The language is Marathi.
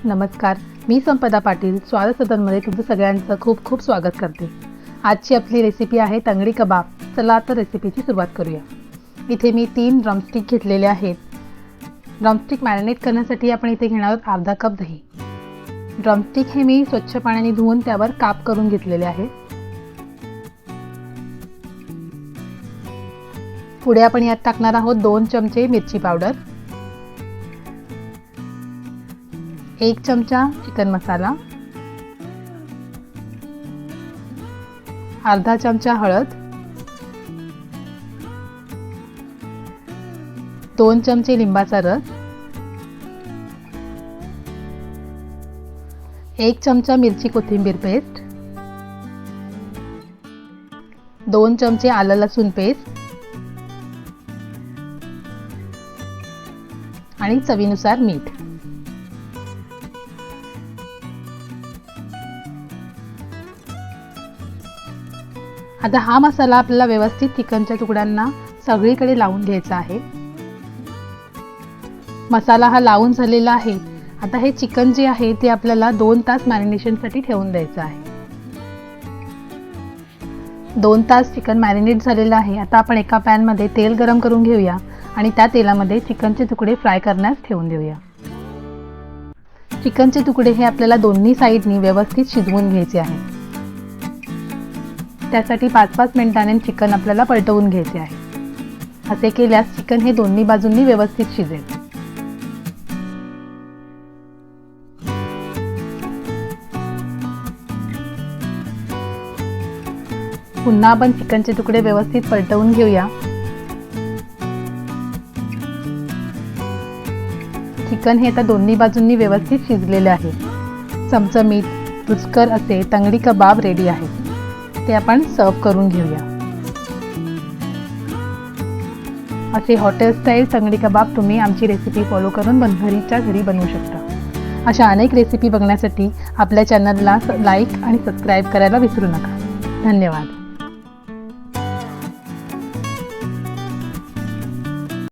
नमस्कार, मी संपदा पाटील स्वागत सदनमध्ये तुमचं सगळ्यांचं खूप खूप स्वागत करते। आजची आपली रेसिपी आहे तंगडी कबाब। चला आता रेसिपीची सुरुवात करूया। इथे मी 3 ड्रमस्टिक घेतलेले आहेत। ड्रमस्टिक मॅरिनेट करण्यासाठी आपण इथे घेणार आहोत अर्धा कप दही। ड्रमस्टिक हे मी स्वच्छ पाण्याने धुवून त्यावर काप करून घेतलेले आहे। पुढे आपण यात टाकणार आहोत 2 चमचे मिरची पावडर, 1 चमचा चिकन मसाला, अर्धा चमचा हळद, 2 चमचे लिंबाचा रस, 1 चमचा मिरची कोथिंबीर पेस्ट, 2 चमचे आलं लसूण पेस्ट आणि चवीनुसार मीठ। आता हा मसाला आपल्याला व्यवस्थित चिकनच्या तुकड्यांना सगळीकडे लावून घ्यायचा आहे। मसाला हा लावून झालेला आहे। आता हे चिकन जे आहे ते आपल्याला 2 तास मॅरिनेशनसाठी ठेवून द्यायचं आहे। 2 तास चिकन मॅरिनेट झालेलं आहे। आता आपण एका पॅन मध्ये तेल गरम करून घेऊया आणि त्या तेलामध्ये चिकनचे तुकडे फ्राय करण्यास ठेवून देऊया। चिकनचे तुकडे हे आपल्याला दोन्ही साइडनी व्यवस्थित शिजवून घ्यायचे आहे। त्यासाठी 5-5 मिनिटांनी चिकन आपल्याला पलटवून घ्यायचे आहे। असे केल्यास चिकन हे दोन्ही बाजूंनी व्यवस्थित शिजेल। पुन्हा आपण चिकनचे तुकडे व्यवस्थित पलटवून घेऊया। चिकन हे आता दोन्ही बाजूंनी व्यवस्थित शिजलेले आहे। चमचमीत रुचकर असे तंगडी कबाब रेडी आहे। ते आपण सर्व करून घेऊया। असे हॉटेल स्टाईल तंगडी कबाब तुम्ही आमची रेसिपी फॉलो करून घरीच्या घरी बनवू शकता। अशा अनेक रेसिपी बघण्यासाठी आपल्या चॅनलला लाईक आणि सबस्क्राईब करायला विसरू नका। धन्यवाद।